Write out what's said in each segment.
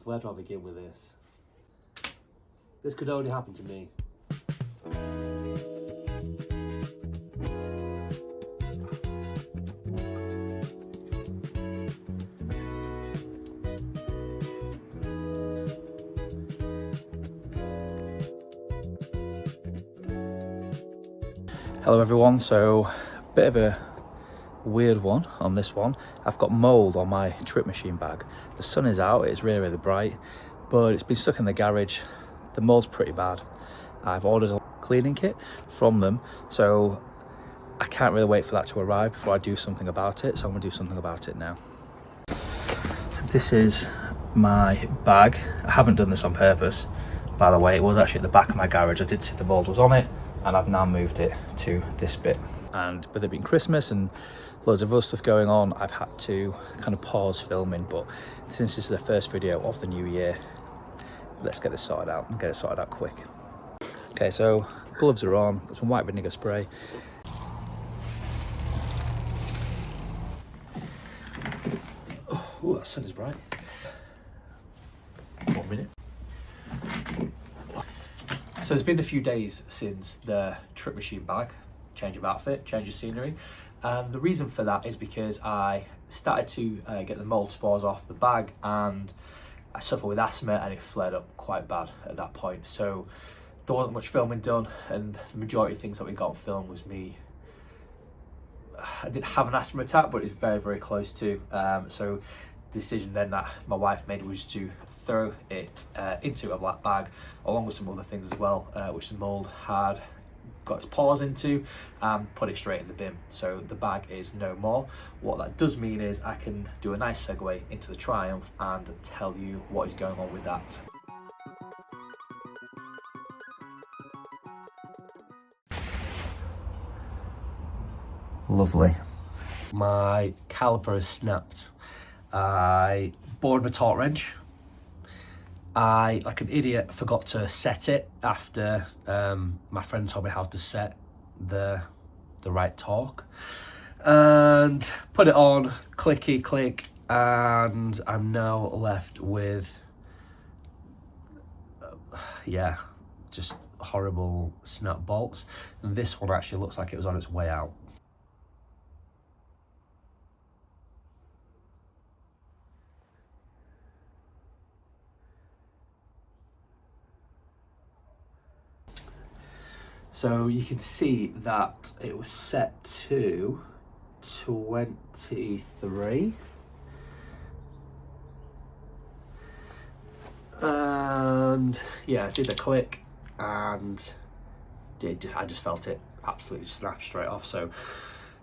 where do I begin with this? This could only happen to me. Hello everyone, so a bit of a weird one on this one. I've got mould on my trip machine bag. The sun is out, it's really bright, but it's been stuck in the garage. The mould's pretty bad. I've ordered a cleaning kit from them, so I can't really wait for that to arrive before I do something about it, so I'm going to do something about it now. So this is my bag. I haven't done this on purpose, by the way. It was actually at the back of my garage. I did see the mould was on it, and I've now moved it to this bit. And with it being Christmas and loads of other stuff going on, I've had to kind of pause filming, but since this is the first video of the new year, let's get this sorted out and get it sorted out quick. Okay, so gloves are on, got some white vinegar spray. Oh, that sun is bright. 1 minute. So it's been a few days since the trip machine bag, change of outfit, change of scenery. The reason for that is because I started to get the mould spores off the bag, and I suffer with asthma and it flared up quite bad at that point. So there wasn't much filming done, and the majority of things that we got filmed was me. I didn't have an asthma attack, but it's very close to. So the decision then that my wife made was to throw it into a black bag along with some other things as well, which the mould had got its paws into, and put it straight in the bin. So the bag is no more. What that does mean is I can do a nice segue into the Triumph and tell you what is going on with that. Lovely. My caliper has snapped. I bored my torque wrench. I, like an idiot, forgot to set it after my friend told me how to set the right torque, and put it on, clicky click, and I'm now left with just horrible snap bolts. And this one actually looks like it was on its way out. So you can see that it was set to 23. And yeah, I did the click and I just felt it absolutely snap straight off. So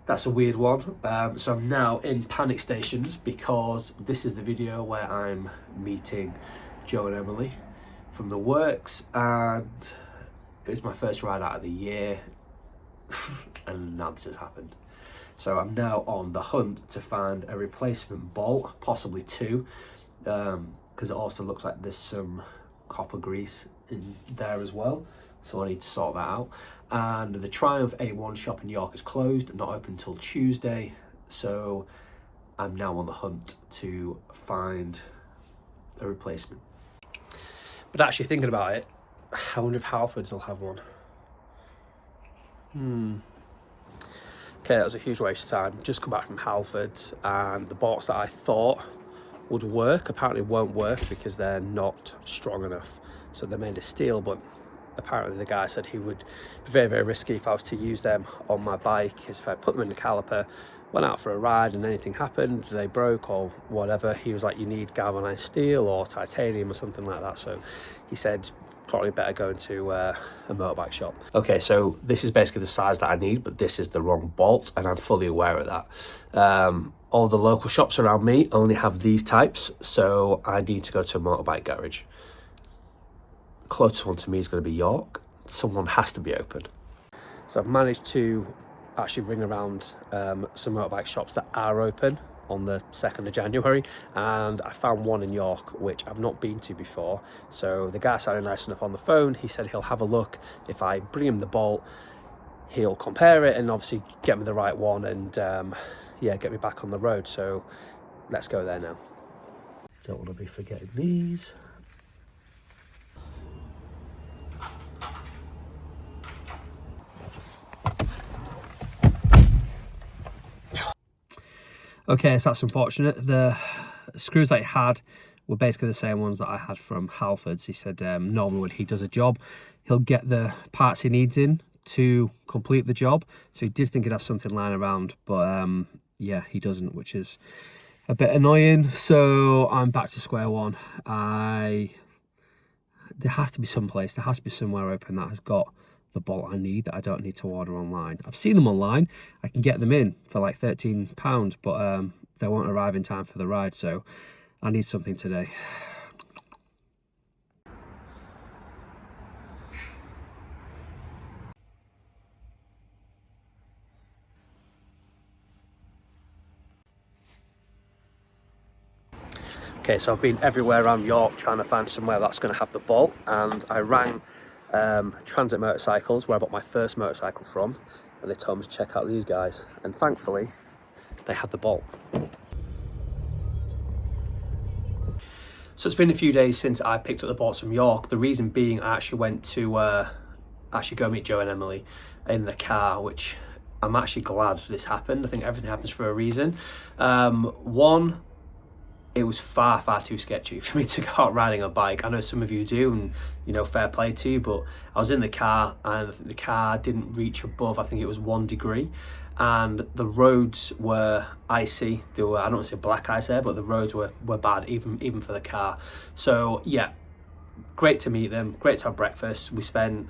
that's a weird one. So I'm now in panic stations because this is the video where I'm meeting Joe and Emily from the works, and it was my first ride out of the year, and now this has happened. So I'm now on the hunt to find a replacement bolt, possibly two, because it also looks like there's some copper grease in there as well. So I need to sort that out. And the Triumph A1 shop in York is closed, not open until Tuesday. So I'm now on the hunt to find a replacement. But actually thinking about it, I wonder if Halfords will have one. Okay, that was a huge waste of time. Just come back from Halfords, and the bolts that I thought would work apparently won't work because they're not strong enough. So they're made of steel, but apparently the guy said he would be very risky if I was to use them on my bike, because if I put them in the caliper, went out for a ride and anything happened, they broke or whatever, he was like, you need galvanized steel or titanium or something like that. So he said probably better going to a motorbike shop. Okay, so this is basically the size that I need, but this is the wrong bolt, and I'm fully aware of that. All the local shops around me only have these types, so I need to go to a motorbike garage. Closest one to me is going to be York. Someone has to be open. So I've managed to actually ring around some motorbike shops that are open on the 2nd of January, and I found one in York which I've not been to before. So the guy sounded nice enough on the phone. He said he'll have a look. If I bring him the bolt, he'll compare it and obviously get me the right one, and yeah, get me back on the road. So let's go there now. Don't want to be forgetting these. Okay, so that's unfortunate. The screws that he had were basically the same ones that I had from Halford's. He said normally when he does a job, he'll get the parts he needs in to complete the job. So he did think he'd have something lying around, but yeah, he doesn't, which is a bit annoying. So I'm back to square one. There has to be some place, there has to be somewhere open that has got the bolt I need that I don't need to order online. I've seen them online. I can get them in for like £13, but they won't arrive in time for the ride, so I need something today. Okay, so I've been everywhere around York trying to find somewhere that's going to have the bolt, and I rang Transit Motorcycles, where I bought my first motorcycle from, and they told me to check out these guys, and thankfully they had the bolt. So it's been a few days since I picked up the bolts from York. The reason being, I actually went to go meet Joe and Emily in the car, which I'm actually glad this happened. I think everything happens for a reason. One, it was far too sketchy for me to go out riding a bike. I know some of you do, and you know, fair play to you, but I was in the car and the car didn't reach above, I think it was 1 degree, and the roads were icy. They were, I don't want to say black ice there, but the roads were bad, even for the car. So yeah, great to meet them, great to have breakfast. We spent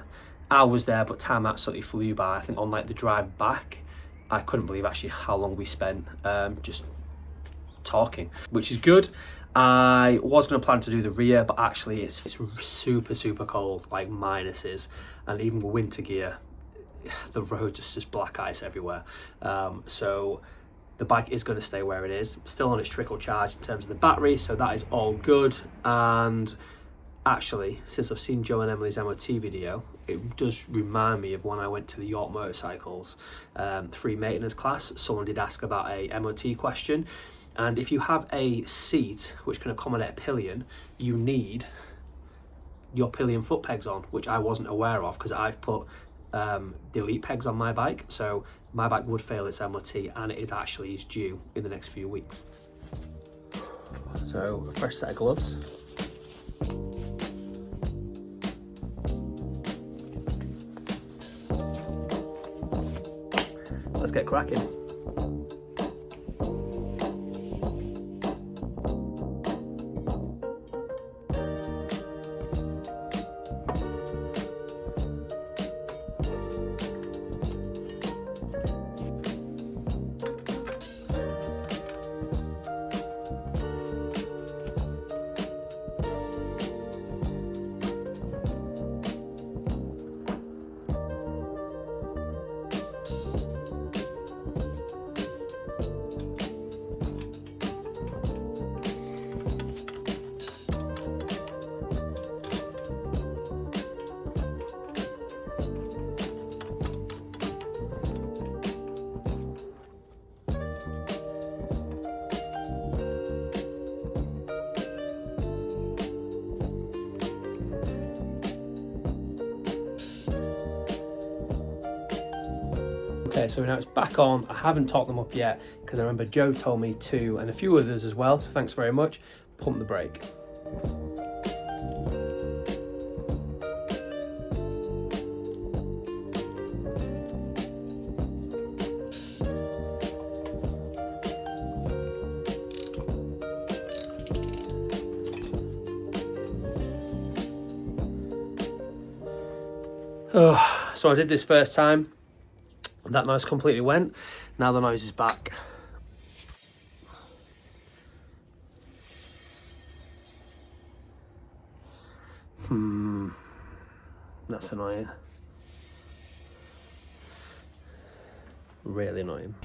hours there, but time absolutely flew by. I think on like the drive back, I couldn't believe actually how long we spent just talking, which is good. I was going to plan to do the rear, but actually it's super cold, like minuses, and even with winter gear, the road is just black ice everywhere. So the bike is going to stay where it is, still on its trickle charge in terms of the battery, so that is all good. And actually, since I've seen Joe and Emily's MOT video, it does remind me of when I went to the York Motorcycles free maintenance class. Someone did ask about a MOT question, and if you have a seat which can accommodate a pillion, you need your pillion foot pegs on, which I wasn't aware of because I've put delete pegs on my bike, so my bike would fail its MOT, and it actually is due in the next few weeks. So a fresh set of gloves. Let's get cracking. Okay, so now it's back on. I haven't topped them up yet because I remember Joe told me to, and a few others as well, so thanks very much, pump the brake. So I did this first time. That noise completely went. Now the noise is back. That's annoying. Really annoying.